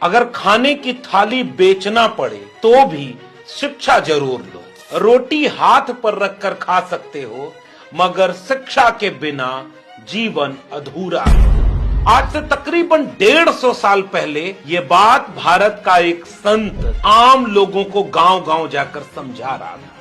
अगर खाने की थाली बेचना पड़े तो भी शिक्षा जरूर लो। रोटी हाथ पर रखकर खा सकते हो, मगर शिक्षा के बिना जीवन अधूरा है। आज से तकरीबन 150 साल पहले ये बात भारत का एक संत आम लोगों को गांव-गांव जाकर समझा रहा था,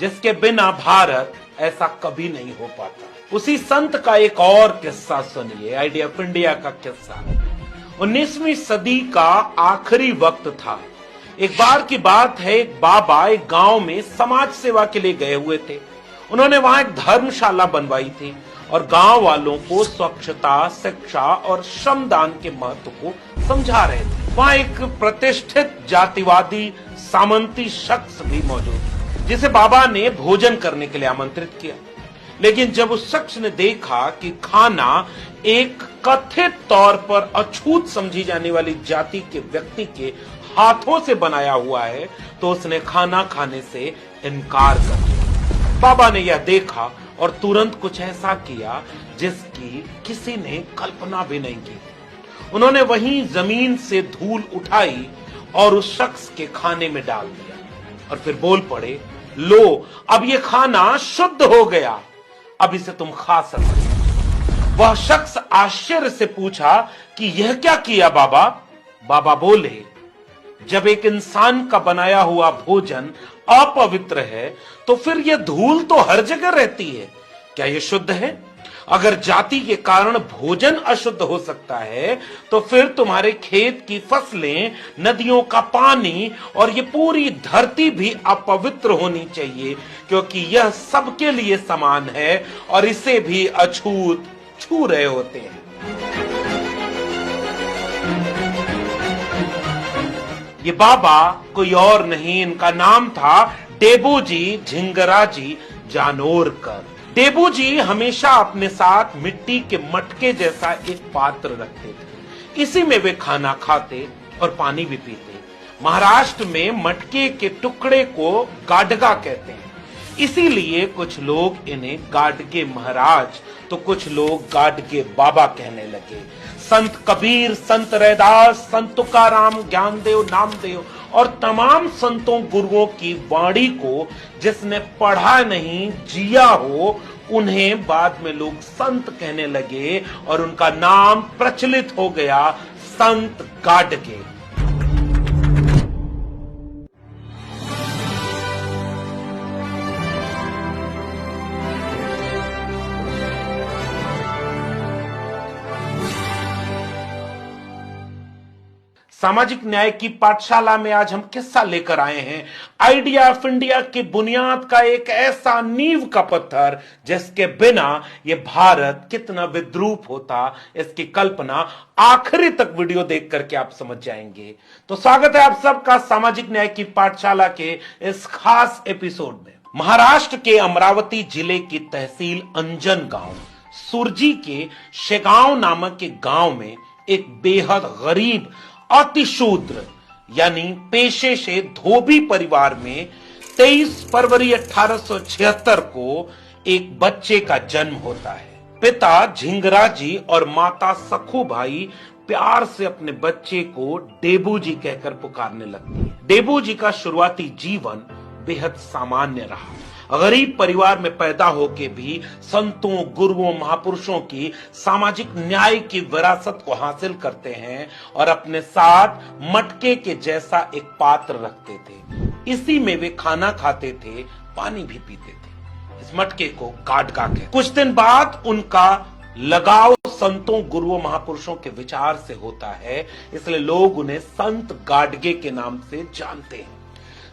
जिसके बिना भारत ऐसा कभी नहीं हो पाता। उसी संत का एक और किस्सा सुनिए, आइडिया ऑफ इंडिया का किस्सा। 19वीं सदी का आखिरी वक्त था। एक बार की बात है, एक बाबा एक गांव में समाज सेवा के लिए गए हुए थे। उन्होंने वहां एक धर्मशाला बनवाई थी और गांव वालों को स्वच्छता, शिक्षा और श्रमदान के महत्व को समझा रहे थे। वहां एक प्रतिष्ठित जातिवादी सामंती शख्स भी मौजूद था, जिसे बाबा ने भोजन करने के लिए आमंत्रित किया। लेकिन जब उस शख्स ने देखा कि खाना एक कथित तौर पर अछूत समझी जाने वाली जाति के व्यक्ति के हाथों से बनाया हुआ है, तो उसने खाना खाने से इनकार कर दिया। बाबा ने यह देखा और तुरंत कुछ ऐसा किया जिसकी किसी ने कल्पना भी नहीं की। उन्होंने वहीं जमीन से धूल उठाई और उस शख्स के खाने में डाल दिया और फिर बोल पड़े, लो, अब ये खाना शुद्ध हो गया, अब इसे तुम खा सकते हो। वह शख्स आश्चर्य से पूछा कि यह क्या किया बाबा? बाबा बोले, जब एक इंसान का बनाया हुआ भोजन अपवित्र है तो फिर यह धूल तो हर जगह रहती है, क्या यह शुद्ध है? अगर जाति के कारण भोजन अशुद्ध हो सकता है तो फिर तुम्हारे खेत की फसलें, नदियों का पानी और ये पूरी धरती भी अपवित्र होनी चाहिए, क्योंकि यह सबके लिए समान है और इसे भी अछूत छू रहे होते हैं। ये बाबा कोई और नहीं, इनका नाम था डेबूजी झिंगराजी जानोरकर। डेबूजी हमेशा अपने साथ मिट्टी के मटके जैसा एक पात्र रखते थे। इसी में वे खाना खाते और पानी भी पीते। महाराष्ट्र में मटके के टुकड़े को गाडगा कहते हैं, इसीलिए कुछ लोग इन्हें गाडगे महाराज तो कुछ लोग गाडगे बाबा कहने लगे। संत कबीर, संत रैदास, संत तुकाराम, ज्ञानदेव, नामदेव और तमाम संतों गुरुओं की वाणी को जिसने पढ़ा नहीं, जिया हो, उन्हें बाद में लोग संत कहने लगे और उनका नाम प्रचलित हो गया, संत गाडगे। सामाजिक न्याय की पाठशाला में आज हम किस्सा लेकर आए हैं, आइडिया ऑफ इंडिया की बुनियाद का एक ऐसा नींव का पत्थर जिसके बिना यह भारत कितना विद्रूप होता, इसकी कल्पना आखिरी तक वीडियो देख करके आप समझ जाएंगे। तो स्वागत है आप सबका सामाजिक न्याय की पाठशाला के इस खास एपिसोड में। महाराष्ट्र के अमरावती जिले की तहसील अंजन गांव, सुरजी के शेगांव नामक के गांव में एक बेहद गरीब अतिशूद्र यानी पेशे से धोबी परिवार में 23 फरवरी 1876 को एक बच्चे का जन्म होता है। पिता झिंगराजी और माता सखूबाई प्यार से अपने बच्चे को डेबूजी कहकर पुकारने लगती है। डेबूजी का शुरुआती जीवन बेहद सामान्य रहा। गरीब परिवार में पैदा होके भी संतों, गुरुओं, महापुरुषों की सामाजिक न्याय की विरासत को हासिल करते हैं और अपने साथ मटके के जैसा एक पात्र रखते थे। इसी में वे खाना खाते थे, पानी भी पीते थे। इस मटके को गाडगा कहते। कुछ दिन बाद उनका लगाव संतों, गुरुओं, महापुरुषों के विचार से होता है, इसलिए लोग उन्हें संत गाडगे के नाम से जानते हैं।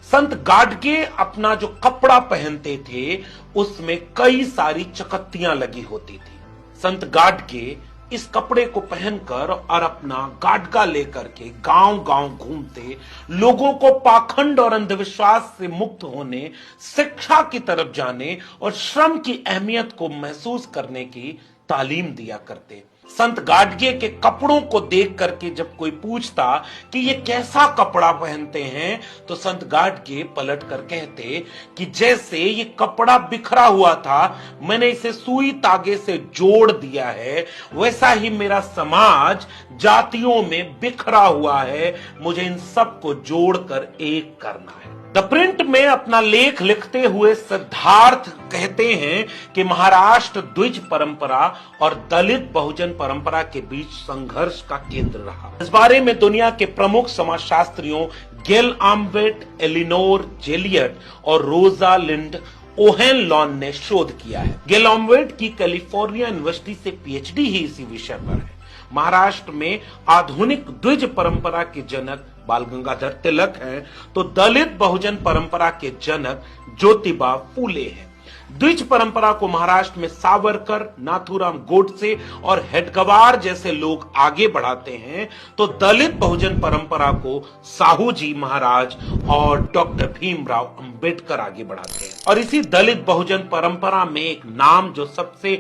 संत गाडगे अपना जो कपड़ा पहनते थे उसमें कई सारी चकत्तियां लगी होती थी। संत गाडगे इस कपड़े को पहनकर और अपना गाडगा लेकर के गांव-गांव घूमते, लोगों को पाखंड और अंधविश्वास से मुक्त होने, शिक्षा की तरफ जाने और श्रम की अहमियत को महसूस करने की तालीम दिया करते। संत गाडगे के कपड़ों को देख करके जब कोई पूछता कि ये कैसा कपड़ा पहनते हैं, तो संत गाडगे पलट कर कहते कि जैसे ये कपड़ा बिखरा हुआ था, मैंने इसे सुई तागे से जोड़ दिया है, वैसा ही मेरा समाज जातियों में बिखरा हुआ है, मुझे इन सबको जोड़कर एक करना है। द प्रिंट में अपना लेख लिखते हुए सिद्धार्थ कहते हैं कि महाराष्ट्र द्विज परंपरा और दलित बहुजन परंपरा के बीच संघर्ष का केंद्र रहा। इस बारे में दुनिया के प्रमुख समाजशास्त्रियों गेल आम्बेट, एलिनोर जेलियट और रोजा लिंड ओहेनलॉन ने शोध किया है। गेल आम्बेट की कैलिफोर्निया यूनिवर्सिटी से पीएचडी ही इसी विषय पर है। महाराष्ट्र में आधुनिक द्विज परंपरा के जनक बाल गंगाधर तिलक हैं, तो दलित बहुजन परंपरा के जनक ज्योतिबा फूले हैं। द्विज परंपरा को महाराष्ट्र में सावरकर, नाथूराम गोडसे और हेडगवार जैसे लोग आगे बढ़ाते हैं, तो दलित बहुजन परंपरा को साहू जी महाराज और डॉक्टर भीमराव अंबेडकर आगे बढ़ाते हैं। और इसी दलित बहुजन परंपरा में एक नाम जो सबसे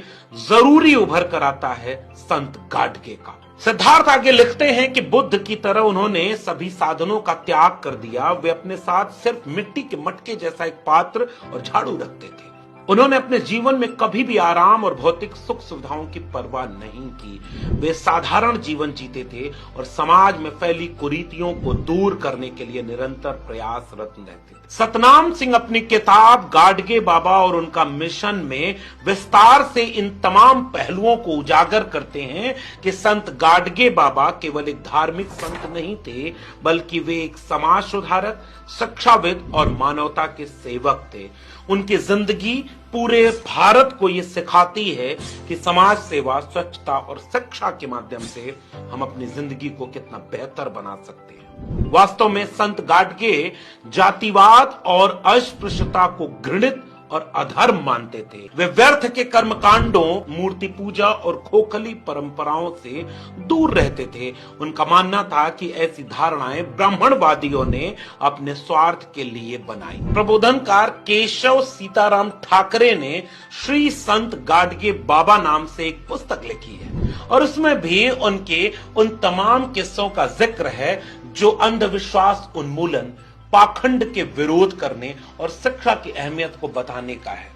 जरूरी उभर कर आता है, संत गाडगे का। सिद्धार्थ आगे लिखते हैं कि बुद्ध की तरह उन्होंने सभी साधनों का त्याग कर दिया। वे अपने साथ सिर्फ मिट्टी के मटके जैसा एक पात्र और झाड़ू रखते थे। उन्होंने अपने जीवन में कभी भी आराम और भौतिक सुख सुविधाओं की परवाह नहीं की। वे साधारण जीवन जीते थे और समाज में फैली कुरीतियों को दूर करने के लिए निरंतर प्रयासरत रहते थे। सतनाम सिंह अपनी किताब गाडगे बाबा और उनका मिशन में विस्तार से इन तमाम पहलुओं को उजागर करते हैं कि संत गाडगे बाबा केवल एक धार्मिक संत नहीं थे, बल्कि वे एक समाज सुधारक, शिक्षाविद और मानवता के सेवक थे। उनकी जिंदगी पूरे भारत को ये सिखाती है कि समाज सेवा, स्वच्छता और शिक्षा के माध्यम से हम अपनी जिंदगी को कितना बेहतर बना सकते हैं। वास्तव में संत गाडगे जातिवाद और अस्पृश्यता को घृणित और अधर्म मानते थे। वे व्यर्थ के कर्मकांडों, मूर्ति पूजा और खोखली परंपराओं से दूर रहते थे। उनका मानना था कि ऐसी धारणाएं ब्राह्मणवादियों ने अपने स्वार्थ के लिए बनाई। प्रबोधनकार केशव सीताराम ठाकरे ने श्री संत गाडगे बाबा नाम से एक पुस्तक लिखी है और उसमें भी उनके उन तमाम किस्सों का जिक्र है जो अंधविश्वास उन्मूलन, पाखंड के विरोध करने और शिक्षा की अहमियत को बताने का है।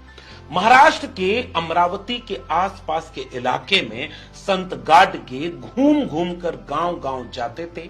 महाराष्ट्र के अमरावती के आसपास के इलाके में संत गाडगे घूम घूम कर गांव गांव जाते थे।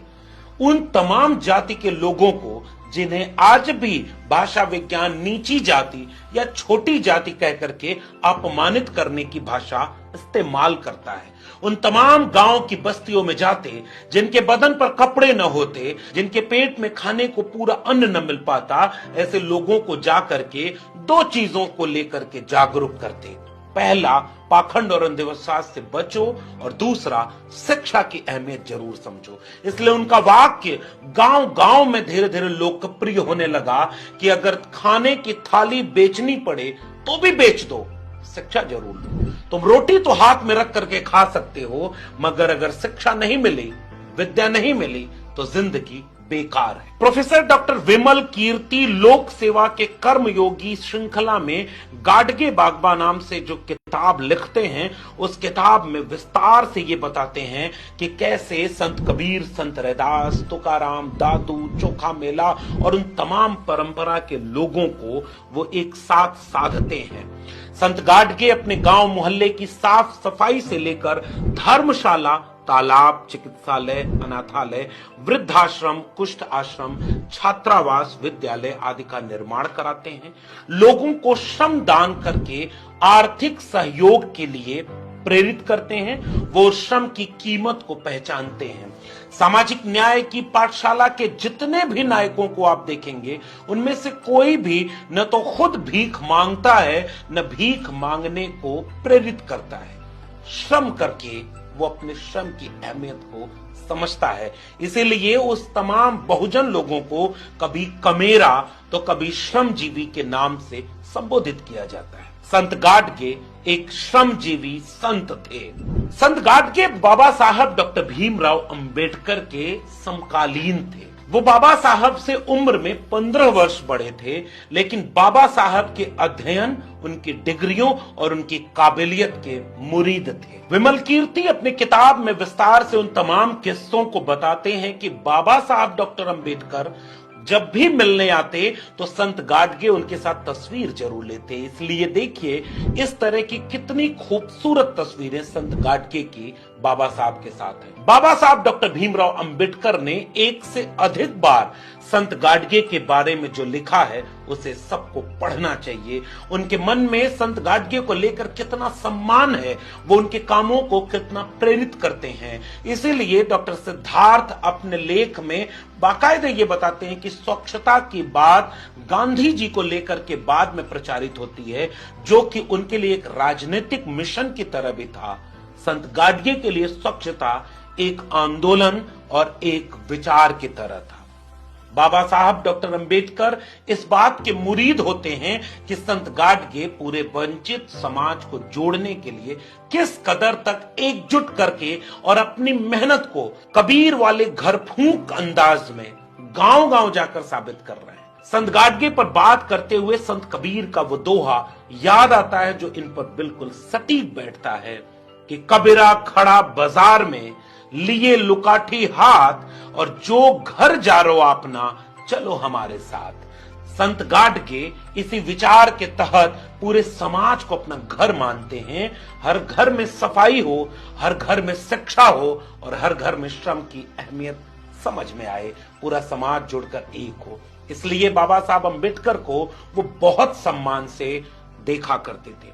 उन तमाम जाति के लोगों को जिन्हें आज भी भाषा विज्ञान नीची जाति या छोटी जाति कह करके अपमानित करने की भाषा इस्तेमाल करता है, उन तमाम गांव की बस्तियों में जाते, जिनके बदन पर कपड़े न होते, जिनके पेट में खाने को पूरा अन्न न मिल पाता, ऐसे लोगों को जा करके दो चीजों को लेकर के जागरूक करते। पहला, पाखंड और अंधविश्वास से बचो, और दूसरा, शिक्षा की अहमियत जरूर समझो। इसलिए उनका वाक्य गांव गांव में धीरे धीरे लोकप्रिय होने लगा कि अगर खाने की थाली बेचनी पड़े तो भी बेच दो, शिक्षा जरूर दो। तुम रोटी तो हाथ में रख करके खा सकते हो, मगर अगर शिक्षा नहीं मिली, विद्या नहीं मिली, तो जिंदगी बेकार है। प्रोफेसर डॉक्टर विमल कीर्ति लोक सेवा के कर्मयोगी श्रृंखला में गाडगे बाबा नाम से जो किताब लिखते हैं, उस किताब में विस्तार से ये बताते हैं कि कैसे संत कबीर, संत रैदास, तुकाराम, दादू, चोखा मेला और उन तमाम परंपरा के लोगों को वो एक साथ साधते हैं। संत गाडगे अपने गांव मोहल्ले की साफ सफाई से लेकर धर्मशाला, तालाब, चिकित्सालय, अनाथालय, वृद्धाश्रम, कुष्ठ आश्रम, छात्रावास, विद्यालय आदि का निर्माण कराते हैं। लोगों को श्रम दान करके आर्थिक सहयोग के लिए प्रेरित करते हैं। वो श्रम की कीमत को पहचानते हैं। सामाजिक न्याय की पाठशाला के जितने भी नायकों को आप देखेंगे, उनमें से कोई भी न तो खुद भीख मांगता है, न भीख मांगने को प्रेरित करता है। श्रम करके वो अपने श्रम की अहमियत को समझता है। इसीलिए उस तमाम बहुजन लोगों को कभी कमेरा तो कभी श्रमजीवी के नाम से संबोधित किया जाता है। संत गाडगे एक श्रमजीवी संत थे। संत गाडगे बाबा साहब डॉक्टर भीमराव अंबेडकर के समकालीन थे। वो बाबा साहब से उम्र में 15 वर्ष बड़े थे, लेकिन बाबा साहब के अध्ययन, उनकी डिग्रियों और उनकी काबिलियत के मुरीद थे। विमल कीर्ति अपनी किताब में विस्तार से उन तमाम किस्सों को बताते हैं कि बाबा साहब डॉक्टर अंबेडकर जब भी मिलने आते तो संत गाडगे उनके साथ तस्वीर जरूर लेते। इसलिए देखिए इस तरह की कितनी खूबसूरत तस्वीरें संत गाडगे की बाबा साहब के साथ है। बाबा साहब डॉक्टर भीमराव अंबेडकर ने एक से अधिक बार संत गाडगे के बारे में जो लिखा है उसे सबको पढ़ना चाहिए। उनके मन में संत गाडगे को लेकर कितना सम्मान है, वो उनके कामों को कितना प्रेरित करते हैं। इसीलिए डॉक्टर सिद्धार्थ अपने लेख में बाकायदे ये बताते हैं कि स्वच्छता की बात गांधी जी को लेकर के बाद में प्रचारित होती है, जो कि उनके लिए एक राजनीतिक मिशन की तरह भी था। संत गाडगे के लिए स्वच्छता एक आंदोलन और एक विचार की तरह था। बाबा साहब डॉक्टर अंबेडकर इस बात के मुरीद होते हैं कि संत गाडगे पूरे वंचित समाज को जोड़ने के लिए किस कदर तक एकजुट करके और अपनी मेहनत को कबीर वाले घर फूंक अंदाज में गांव-गांव जाकर साबित कर रहे हैं। संत गाडगे पर बात करते हुए संत कबीर का वो दोहा याद आता है जो इन पर बिल्कुल सटीक बैठता है कि कबीरा खड़ा बाजार में लिए लुकाठी हाथ और जो घर जारो अपना चलो हमारे साथ। संत गाडगे इसी विचार के तहत पूरे समाज को अपना घर मानते हैं। हर घर में सफाई हो, हर घर में शिक्षा हो और हर घर में श्रम की अहमियत समझ में आए, पूरा समाज जुड़कर एक हो। इसलिए बाबा साहब अंबेडकर को वो बहुत सम्मान से देखा करते थे।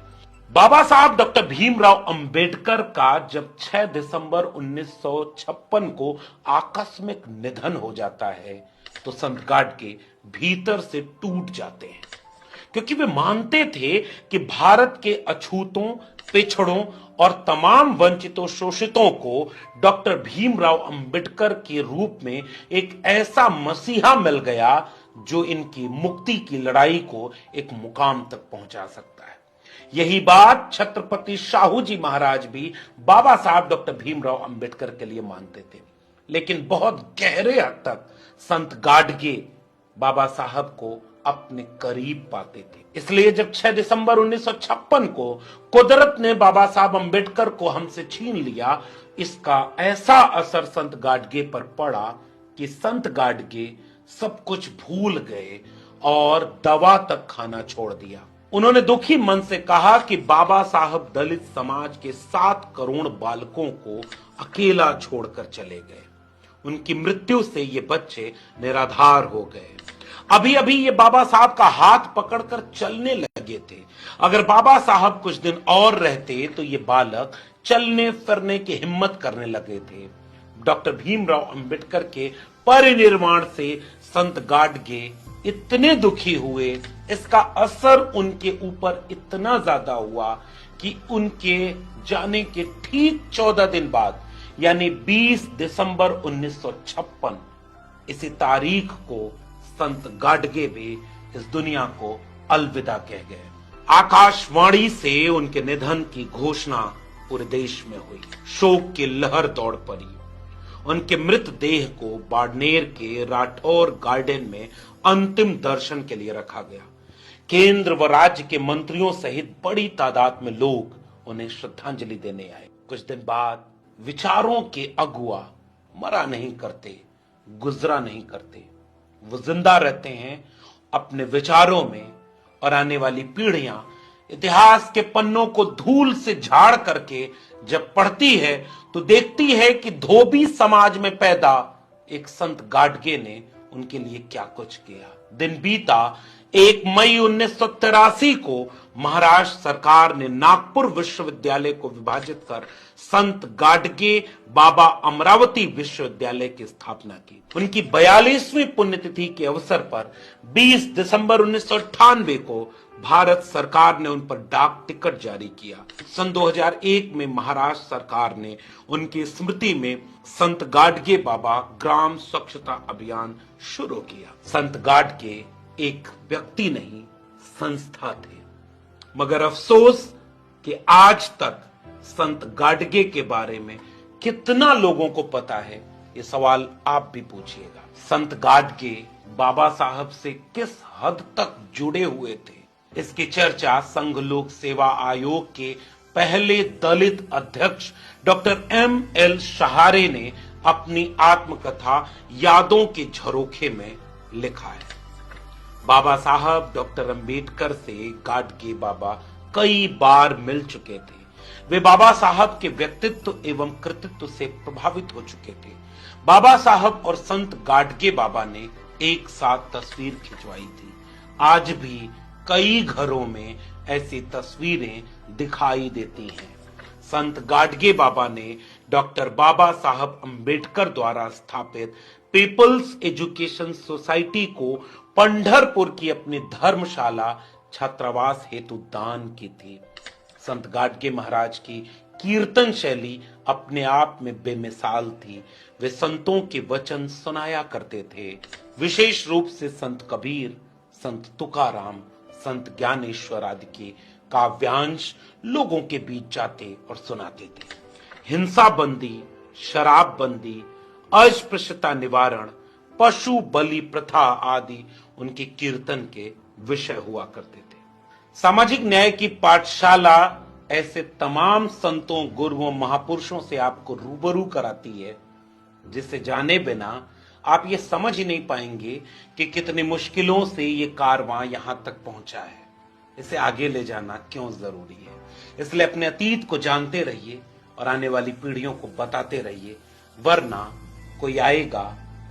बाबा साहब डॉक्टर भीमराव अंबेडकर का जब 6 दिसंबर 1956 को आकस्मिक निधन हो जाता है तो संत गाडगे भीतर से टूट जाते हैं, क्योंकि वे मानते थे कि भारत के अछूतों, पिछड़ों और तमाम वंचितों, शोषितों को डॉक्टर भीमराव अंबेडकर के रूप में एक ऐसा मसीहा मिल गया जो इनकी मुक्ति की लड़ाई को एक मुकाम तक पहुंचा सकता है। यही बात छत्रपति शाहू जी महाराज भी बाबा साहब डॉक्टर भीमराव अंबेडकर के लिए मानते थे, लेकिन बहुत गहरे हद तक संत गाडगे बाबा साहब को अपने करीब पाते थे। इसलिए जब 6 दिसंबर 1956 को कुदरत ने बाबा साहब अंबेडकर को हमसे छीन लिया, इसका ऐसा असर संत गाडगे पर पड़ा कि संत गाडगे सब कुछ भूल गए और दवा तक खाना छोड़ दिया। उन्होंने दुखी मन से कहा कि बाबा साहब दलित समाज के 7 करोड़ बालकों को अकेला छोड़कर चले गए। उनकी मृत्यु से ये बच्चे निराधार हो गए। अभी अभी ये बाबा साहब का हाथ पकड़कर चलने लगे थे। अगर बाबा साहब कुछ दिन और रहते तो ये बालक चलने फिरने की हिम्मत करने लगे थे। डॉक्टर भीमराव अंबेडकर के परिनिर्वाण से संत गाडगे इतने दुखी हुए, इसका असर उनके ऊपर इतना ज्यादा हुआ कि उनके जाने के ठीक 14 दिन बाद यानी 20 दिसंबर 1956 इसी तारीख को संत गाडगे भी इस दुनिया को अलविदा कह गए। आकाशवाणी से उनके निधन की घोषणा पूरे देश में हुई। शोक की लहर दौड़ पड़ी। उनके मृतदेह को बाड़मेर के राठौर गार्डन में अंतिम दर्शन के लिए रखा गया। केंद्र व राज्य के मंत्रियों सहित बड़ी तादाद में लोग उन्हें श्रद्धांजलि देने आए। कुछ दिन बाद विचारों के अगुआ मरा नहीं करते, गुजरा नहीं करते, वो जिंदा रहते हैं अपने विचारों में, और आने वाली पीढ़ियां इतिहास के पन्नों को धूल से झाड़ करके जब पढ़ती है तो देखती है कि धोबी समाज में पैदा एक संत गाडगे ने उनके लिए क्या कुछ किया। दिन बीता 1 मई 1983 को महाराष्ट्र सरकार ने नागपुर विश्वविद्यालय को विभाजित कर संत गाडगे बाबा अमरावती विश्वविद्यालय की स्थापना की। उनकी 42वीं पुण्यतिथि के अवसर पर 20 दिसंबर 1998 को भारत सरकार ने उन पर डाक टिकट जारी किया। सन 2001 में महाराष्ट्र सरकार ने उनकी स्मृति में संत गाडगे बाबा ग्राम स्वच्छता अभियान शुरू किया। संत गाडगे एक व्यक्ति नहीं, संस्था थे, मगर अफसोस कि आज तक संत गाडगे के बारे में कितना लोगों को पता है ये सवाल आप भी पूछिएगा। संत गाडगे बाबा साहब से किस हद तक जुड़े हुए थे, इसकी चर्चा संघ लोक सेवा आयोग के पहले दलित अध्यक्ष डॉक्टर M.L. शहारे ने अपनी आत्मकथा यादों के झरोखे में लिखा है। बाबा साहब डॉक्टर अंबेडकर से गाडगे बाबा कई बार मिल चुके थे। वे बाबा साहब के व्यक्तित्व एवं कृतित्व से प्रभावित हो चुके थे। बाबा साहब और संत गाडगे बाबा ने एक साथ तस्वीर खिंचवाई थी। आज भी कई घरों में ऐसी तस्वीरें दिखाई देती हैं। संत गाडगे बाबा ने डॉक्टर बाबा साहब अंबेडकर द्वारा स्थापित पीपल्स एजुकेशन सोसाइटी को पंढरपुर की अपनी धर्मशाला छात्रावास हेतु दान की थी। संत गाडगे महाराज की कीर्तन शैली अपने आप में बेमिसाल थी। वे संतों के वचन सुनाया करते थे। विशेष रूप से संत कबीर, संत तुकाराम, संत ज्ञानेश्वर आदि के काव्यांश लोगों के बीच जाते और सुनाते थे। हिंसा बंदी, शराब बंदी, अस्पृश्यता निवारण, पशु बलि प्रथा आदि उनके कीर्तन के विषय हुआ करते थे। सामाजिक न्याय की पाठशाला ऐसे तमाम संतों, गुरुओं, महापुरुषों से आपको रूबरू कराती है जिसे जाने बिना आप ये समझ ही नहीं पाएंगे कि कितनी मुश्किलों से ये कारवां यहां तक पहुंचा है। इसे आगे ले जाना क्यों जरूरी है। इसलिए अपने अतीत को जानते रहिए और आने वाली पीढ़ियों को बताते रहिए, वरना कोई आएगा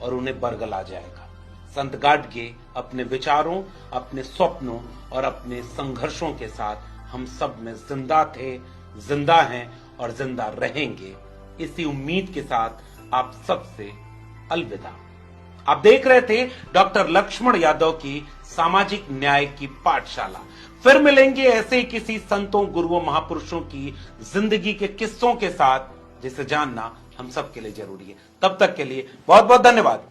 और उन्हें बरगला जाएगा। संत गाडगे अपने विचारों, अपने स्वप्नों और अपने संघर्षों के साथ हम सब में जिंदा थे, जिंदा हैं और जिंदा रहेंगे। इसी उम्मीद के साथ आप सबसे अलविदा। आप देख रहे थे डॉक्टर लक्ष्मण यादव की सामाजिक न्याय की पाठशाला। फिर मिलेंगे ऐसे ही किसी संतों, गुरुओं, महापुरुषों की जिंदगी के किस्सों के साथ जिसे जानना हम सब के लिए जरूरी है। तब तक के लिए बहुत बहुत धन्यवाद।